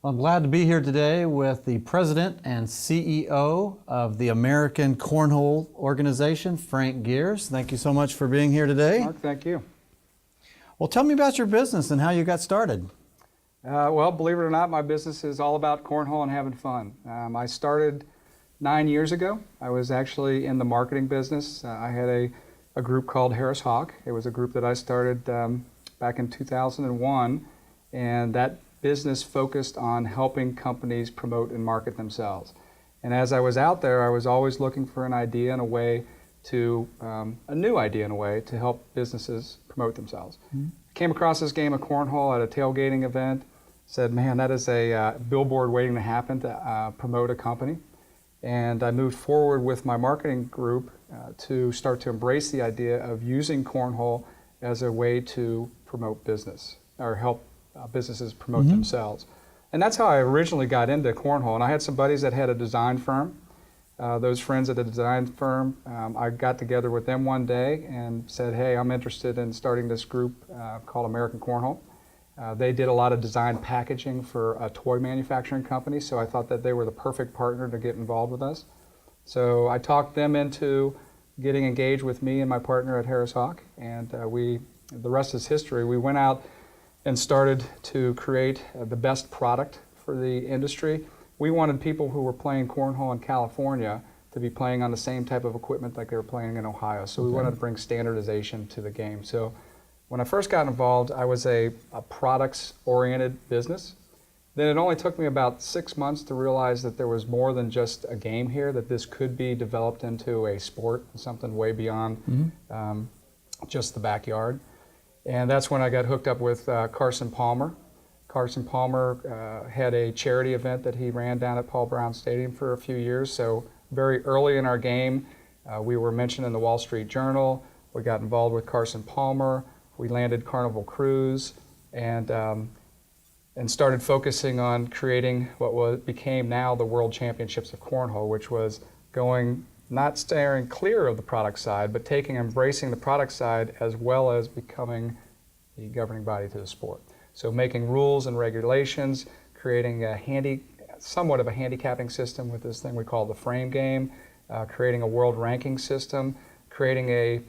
I'm glad to be here today with the President and CEO of the American Cornhole Organization, Frank Geers. Thank you so much for being here today. Mark, thank you. Well, tell me about your business and how you got started. Well, believe it or not, my business is all about cornhole and having fun. I started 9 years ago. I was actually in the marketing business. I had a group called Harris Hawk. It was a group that I started back in 2001, and that business focused on helping companies promote and market themselves. And as I was out there, I was always looking for an idea and a way to, a new idea and a way to help businesses promote themselves. Mm-hmm. Came across this game of cornhole at a tailgating event, said, man, that is a billboard waiting to happen to promote a company. And I moved forward with my marketing group to start to embrace the idea of using cornhole as a way to promote business or help businesses promote mm-hmm. themselves. And that's how I originally got into cornhole. And I had some buddies that had a design firm. Those friends at the design firm, I got together with them one day and said, hey, I'm interested in starting this group called American Cornhole. They did a lot of design packaging for a toy manufacturing company, so I thought that they were the perfect partner to get involved with us. So I talked them into getting engaged with me and my partner at Harris Hawk, and the rest is history. We went out and started to create the best product for the industry. We wanted people who were playing cornhole in California to be playing on the same type of equipment like they were playing in Ohio. So we wanted to bring standardization to the game. So when I first got involved, I was a products-oriented business. Then it only took me about 6 months to realize that there was more than just a game here, that this could be developed into a sport, something way beyond mm-hmm. Just the backyard. And that's when I got hooked up with Carson Palmer. Carson Palmer had a charity event that he ran down at Paul Brown Stadium for a few years. So very early in our game, we were mentioned in the Wall Street Journal. We got involved with Carson Palmer. We landed Carnival Cruise and started focusing on creating what became now the World Championships of Cornhole, which was going, not staying clear of the product side, but embracing the product side as well as becoming the governing body to the sport. So making rules and regulations, creating somewhat of a handicapping system with this thing we call the frame game, creating a world ranking system, creating a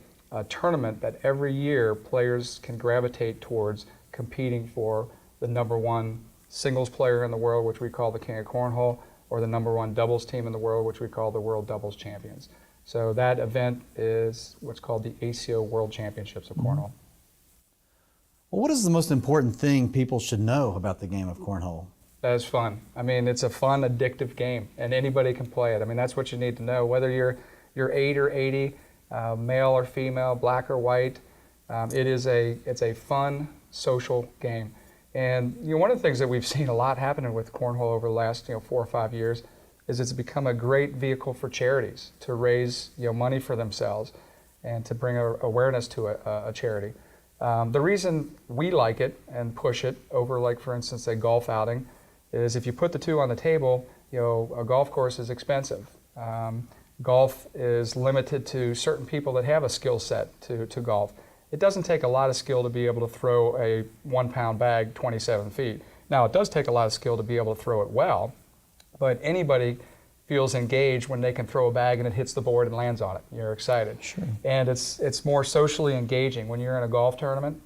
tournament that every year players can gravitate towards competing for the #1 singles player in the world, which we call the King of Cornhole, or the #1 doubles team in the world, which we call the World Doubles Champions. So that event is what's called the ACO World Championships of Cornhole. Well, what is the most important thing people should know about the game of cornhole? That is fun. I mean, it's a fun, addictive game, and anybody can play it. I mean, that's what you need to know. Whether you're 8 or 80, male or female, black or white, it's a fun, social game. And one of the things that we've seen a lot happening with cornhole over the last 4 or 5 years is it's become a great vehicle for charities to raise money for themselves and to bring awareness to a charity. The reason we like it and push it over, like for instance, a golf outing, is if you put the two on the table, a golf course is expensive. Golf is limited to certain people that have a skill set to golf. It doesn't take a lot of skill to be able to throw a 1-pound bag 27 feet. Now, it does take a lot of skill to be able to throw it well, but anybody feels engaged when they can throw a bag and it hits the board and lands on it. You're excited. Sure. And it's more socially engaging. When you're in a golf tournament,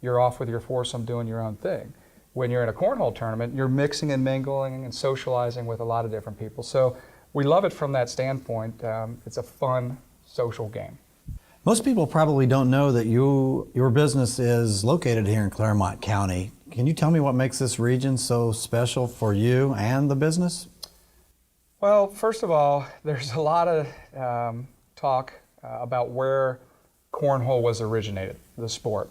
you're off with your foursome doing your own thing. When you're in a cornhole tournament, you're mixing and mingling and socializing with a lot of different people. So we love it from that standpoint. It's a fun, social game. Most people probably don't know that your business is located here in Clermont County. Can you tell me what makes this region so special for you and the business? Well, first of all, there's a lot of talk about where cornhole was originated, the sport.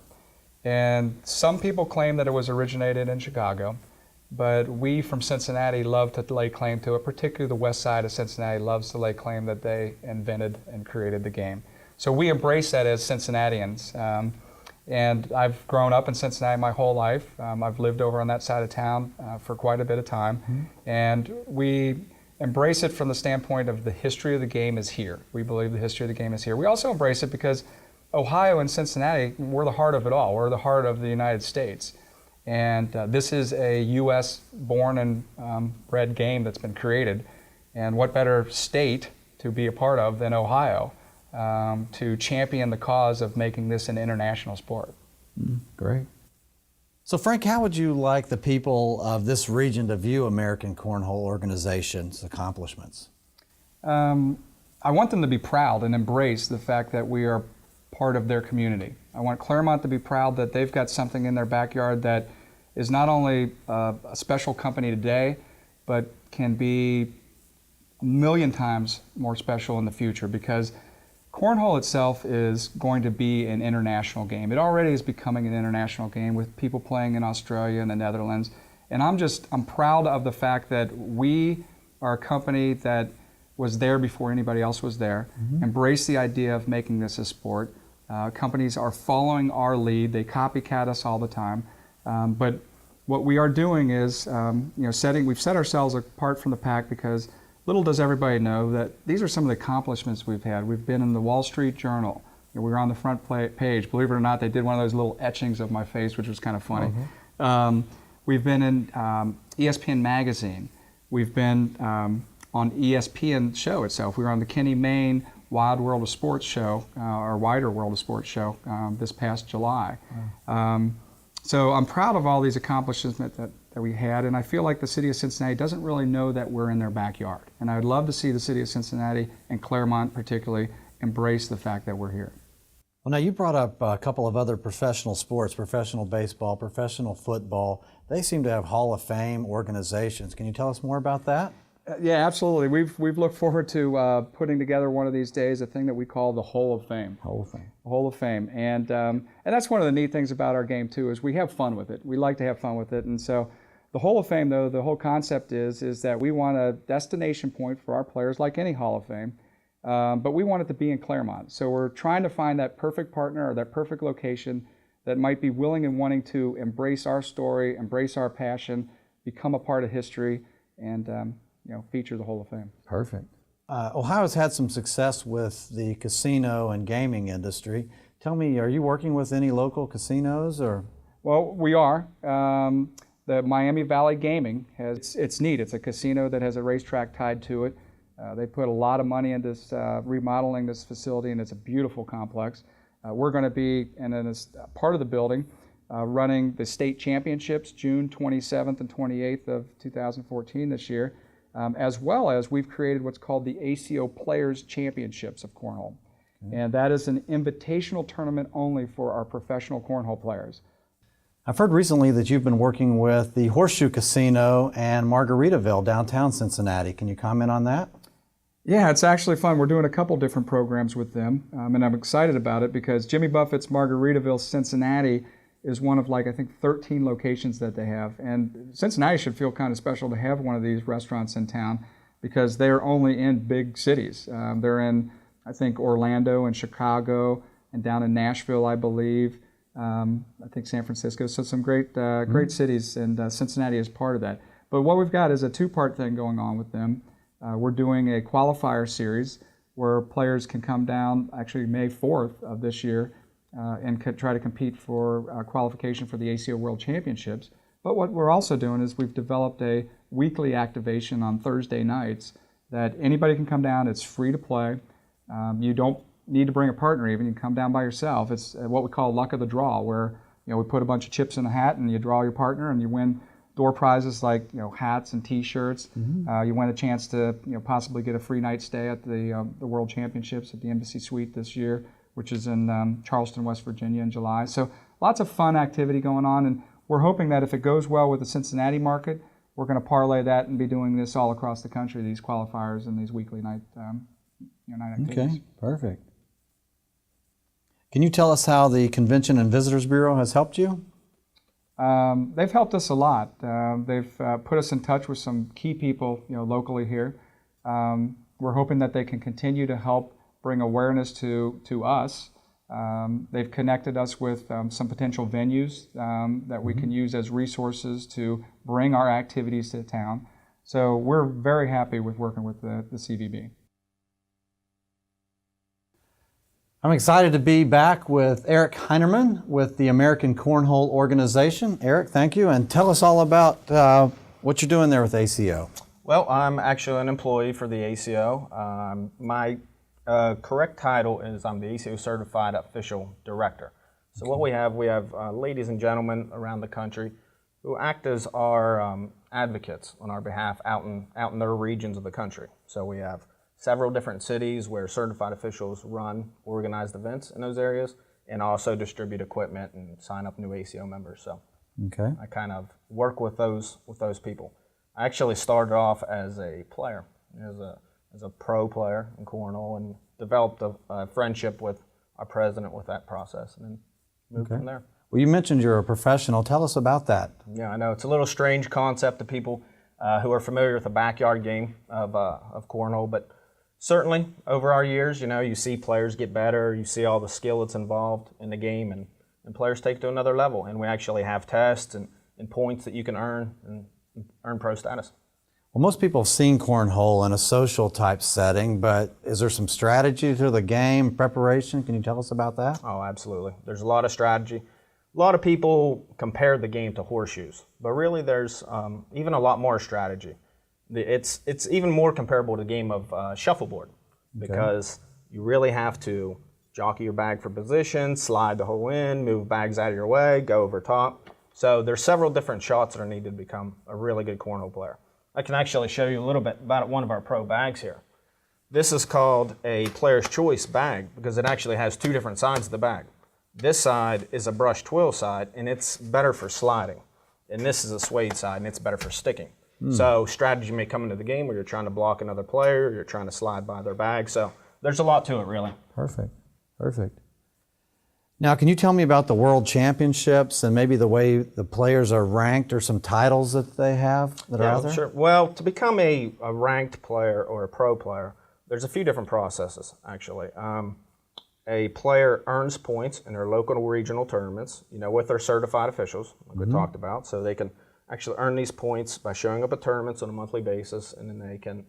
And some people claim that it was originated in Chicago, but we from Cincinnati love to lay claim to it, particularly the west side of Cincinnati loves to lay claim that they invented and created the game. So we embrace that as Cincinnatians. And I've grown up in Cincinnati my whole life. I've lived over on that side of town for quite a bit of time. Mm-hmm. And we embrace it from the standpoint of the history of the game is here. We believe the history of the game is here. We also embrace it because Ohio and Cincinnati, we're the heart of it all. We're the heart of the United States. And this is a U.S. born and bred game that's been created. And what better state to be a part of than Ohio to champion the cause of making this an international sport. Great. So Frank, how would you like the people of this region to view American Cornhole Organization's accomplishments? I want them to be proud and embrace the fact that we are part of their community. I want Clermont to be proud that they've got something in their backyard that is not only a special company today, but can be a million times more special in the future, because cornhole itself is going to be an international game. It already is becoming an international game with people playing in Australia and the Netherlands. And I'm proud of the fact that we are a company that was there before anybody else was there, embraced the idea of making this a sport. Companies are following our lead. They copycat us all the time. But what we are doing is, we've set ourselves apart from the pack, because little does everybody know that these are some of the accomplishments we've had. We've been in the Wall Street Journal. We were on the front page. Believe it or not, they did one of those little etchings of my face, which was kind of funny. We've been in ESPN Magazine. We've been on ESPN show itself. We were on the Kenny Mayne Wild World of Sports show, or Wider World of Sports show, this past July. So I'm proud of all these accomplishments that we had, and I feel like the city of Cincinnati doesn't really know that we're in their backyard. And I would love to see the city of Cincinnati, and Clermont particularly, embrace the fact that we're here. Well, now you brought up a couple of other professional sports, professional baseball, professional football. They seem to have Hall of Fame organizations. Can you tell us more about that? Yeah, absolutely. We've looked forward to putting together one of these days a thing that we call the Hall of Fame. Hall of Fame. Hall of Fame, and that's one of the neat things about our game too, is we have fun with it. We like to have fun with it, and so the Hall of Fame, though, the whole concept is that we want a destination point for our players, like any Hall of Fame, but we want it to be in Clermont. So we're trying to find that perfect partner or that perfect location that might be willing and wanting to embrace our story, embrace our passion, become a part of history, and feature the Hall of Fame. Perfect. Ohio's had some success with the casino and gaming industry. Tell me, are you working with any local casinos or? Well, we are. The Miami Valley Gaming it's neat. It's a casino that has a racetrack tied to it. They put a lot of money into remodeling this facility, and it's a beautiful complex. We're going to be in a part of the building running the state championships June 27th and 28th of 2014 this year. As well as we've created what's called the ACO Players Championships of Cornhole. And that is an invitational tournament only for our professional cornhole players. I've heard recently that you've been working with the Horseshoe Casino and Margaritaville downtown Cincinnati. Can you comment on that? Yeah, it's actually fun. We're doing a couple different programs with them, and I'm excited about it because Jimmy Buffett's Margaritaville Cincinnati is one of, I think 13 locations that they have. And Cincinnati should feel kind of special to have one of these restaurants in town, because they're only in big cities. They're in, I think, Orlando and Chicago and down in Nashville, I believe. I think San Francisco. So some great cities, and Cincinnati is part of that. But what we've got is a two-part thing going on with them. We're doing a qualifier series where players can come down, actually May 4th of this year, and try to compete for qualification for the ACO World Championships. But what we're also doing is we've developed a weekly activation on Thursday nights that anybody can come down. It's free to play. You don't need to bring a partner even. You can come down by yourself. It's what we call luck of the draw, where we put a bunch of chips in a hat and you draw your partner and you win door prizes like hats and T-shirts. You win a chance to possibly get a free night stay at the World Championships at the Embassy Suite this year, which is in Charleston, West Virginia in July. So lots of fun activity going on, and we're hoping that if it goes well with the Cincinnati market, we're going to parlay that and be doing this all across the country, these qualifiers and these weekly night activities. Okay, perfect. Can you tell us how the Convention and Visitors Bureau has helped you? They've helped us a lot. They've put us in touch with some key people locally here. We're hoping that they can continue to help bring awareness to us. They've connected us with some potential venues that we can use as resources to bring our activities to town. So we're very happy with working with the CVB. I'm excited to be back with Eric Heinerman with the American Cornhole Organization. Eric, thank you, and tell us all about what you're doing there with ACO. Well, I'm actually an employee for the ACO. My correct title is I'm the ACO Certified Official Director. So what we have ladies and gentlemen around the country who act as our advocates on our behalf out in their regions of the country. So we have several different cities where certified officials run organized events in those areas and also distribute equipment and sign up new ACO members. So Okay. I kind of work with those people. I actually started off as a player, as a pro player in cornhole, and developed a friendship with our president with that process, and then moved from there. Well, you mentioned you're a professional. Tell us about that. Yeah, I know it's a little strange concept to people who are familiar with the backyard game of cornhole, but certainly over our years, you see players get better, you see all the skill that's involved in the game, and players take it to another level. And we actually have tests and points that you can earn and earn pro status. Well, most people have seen cornhole in a social type setting, but is there some strategy to the game, preparation? Can you tell us about that? Oh, absolutely. There's a lot of strategy. A lot of people compare the game to horseshoes, but really there's even a lot more strategy. It's even more comparable to the game of shuffleboard, because you really have to jockey your bag for position, slide the hole in, move bags out of your way, go over top. So there's several different shots that are needed to become a really good cornhole player. I can actually show you a little bit about one of our pro bags here. This is called a player's choice bag because it actually has two different sides of the bag. This side is a brush twill side, and it's better for sliding. And this is a suede side, and it's better for sticking. So strategy may come into the game where you're trying to block another player, you're trying to slide by their bag. So there's a lot to it, really. Perfect. Perfect. Now, can you tell me about the World Championships and maybe the way the players are ranked, or some titles that they have that are out there? Sure. Well, to become a ranked player or a pro player, there's a few different processes, actually. A player earns points in their local and regional tournaments, with their certified officials, like we talked about, so they can actually earn these points by showing up at tournaments on a monthly basis, and then they can,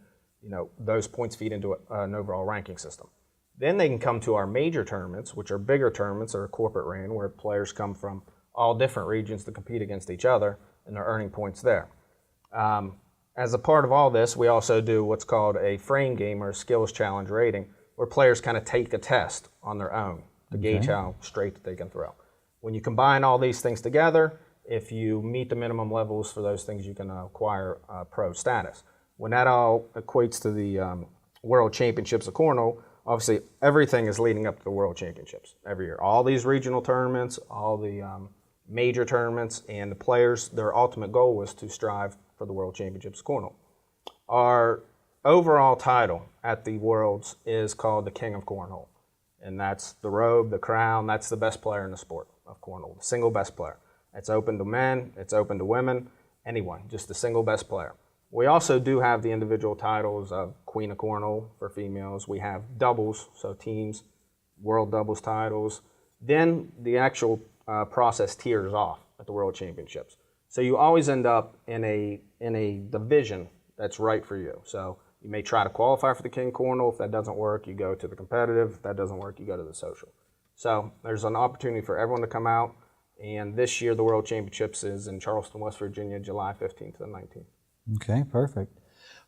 those points feed into an overall ranking system. Then they can come to our major tournaments, which are bigger tournaments or corporate ran, where players come from all different regions to compete against each other, and they're earning points there. As a part of all this, we also do what's called a frame game or skills challenge rating, where players kind of take a test on their own to gauge how straight that they can throw. When you combine all these things together, if you meet the minimum levels for those things, you can acquire pro status. When that all equates to the World Championships of Cornhole, obviously everything is leading up to the World Championships every year. All these regional tournaments, all the major tournaments, and the players, their ultimate goal was to strive for the World Championships of Cornhole. Our overall title at the Worlds is called the King of Cornhole. And that's the robe, the crown, that's the best player in the sport of cornhole, the single best player. It's open to men, it's open to women, anyone, just the single best player. We also do have the individual titles of Queen of Cornhole for females. We have doubles, so teams, world doubles titles. Then the actual process tiers off at the World Championships. So you always end up in a division that's right for you. So you may try to qualify for the King Cornhole. If that doesn't work, you go to the competitive. If that doesn't work, you go to the social. So there's an opportunity for everyone to come out. And this year, the World Championships is in Charleston, West Virginia, July 15th to the 19th. Okay, perfect.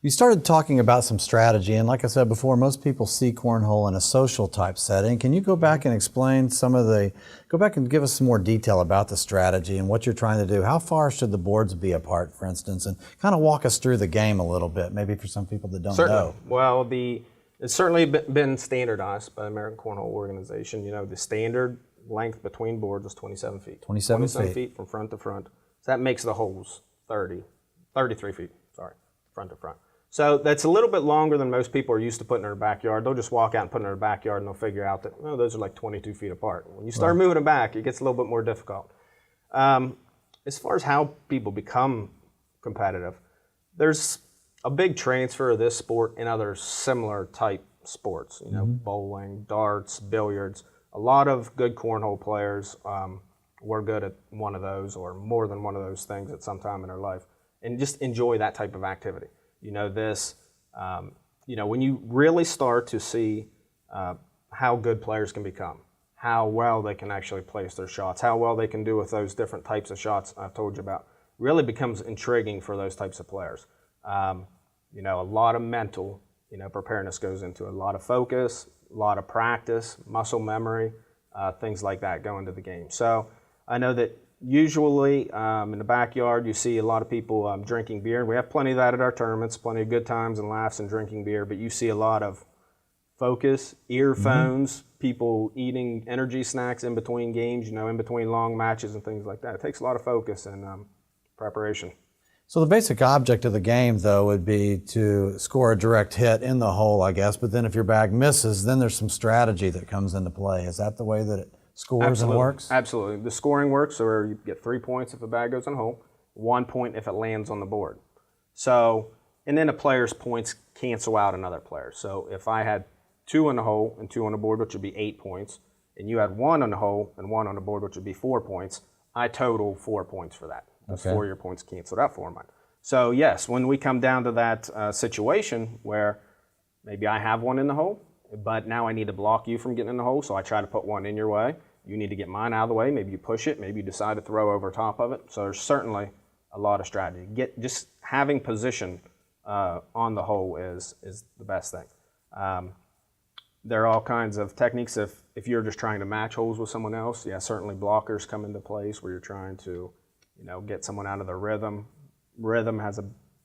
You started talking about some strategy, and like I said before, most people see cornhole in a social type setting. Can you go back and explain go back and give us some more detail about the strategy and what you're trying to do? How far should the boards be apart, for instance, and kind of walk us through the game a little bit, maybe for some people that don't know? Well, it's certainly been standardized by the American Cornhole Organization. The standard length between boards is 27 feet. 27 feet from front to front. So that makes the holes 33 feet, front to front. So that's a little bit longer than most people are used to putting in their backyard. They'll just walk out and put it in their backyard, and they'll figure out that, those are like 22 feet apart. When you start moving them back, it gets a little bit more difficult. As far as how people become competitive, there's a big transfer of this sport in other similar type sports, bowling, darts, billiards. A lot of good cornhole players were good at one of those or more than one of those things at some time in their life, and just enjoy that type of activity. When you really start to see how good players can become, how well they can actually place their shots, how well they can do with those different types of shots I've told you about. Really becomes intriguing for those types of players. A lot of mental, preparedness goes into it. A lot of focus, a lot of practice, muscle memory, things like that go into the game. So I know that usually in the backyard you see a lot of people drinking beer. We have plenty of that at our tournaments, plenty of good times and laughs and drinking beer, but you see a lot of focus, earphones, people eating energy snacks in between games, in between long matches and things like that. It takes a lot of focus and preparation. So the basic object of the game, though, would be to score a direct hit in the hole, I guess. But then if your bag misses, then there's some strategy that comes into play. Is that the way that it scores Absolutely. and works? Absolutely. The scoring works, or you get 3 points if a bag goes in the hole, 1 point if it lands on the board. So, and then a player's points cancel out another player. So if I had 2 in the hole and 2 on the board, which would be 8 points, and you had 1 on the hole and 1 on the board, which would be 4 points, I total 4 points for that. Those 4 of your points canceled out for mine. So yes, when we come down to that situation where maybe I have 1 in the hole, but now I need to block you from getting in the hole, so I try to put 1 in your way. You need to get mine out of the way. Maybe you push it. Maybe you decide to throw over top of it. So there's certainly a lot of strategy. Just having position on the hole is the best thing. There are all kinds of techniques. If you're just trying to match holes with someone else, yeah, certainly blockers come into place where you're trying to, get someone out of their rhythm. Rhythm has a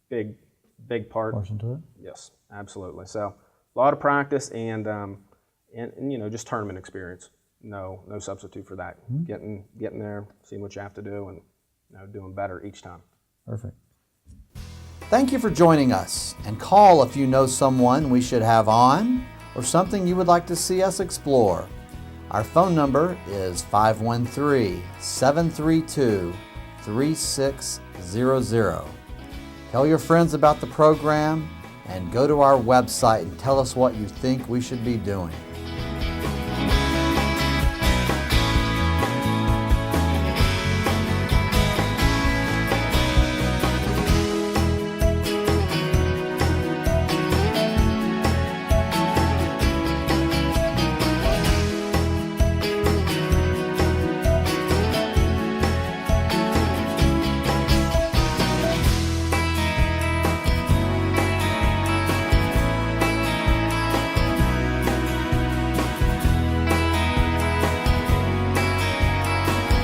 big Portion to it? Yes, absolutely. So a lot of practice and just tournament experience. No substitute for that. Getting there, seeing what you have to do, and doing better each time. Perfect. Thank you for joining us, and call if you know someone we should have on or something you would like to see us explore. Our phone number is 513-732-3600. Tell your friends about the program and go to our website and tell us what you think we should be doing.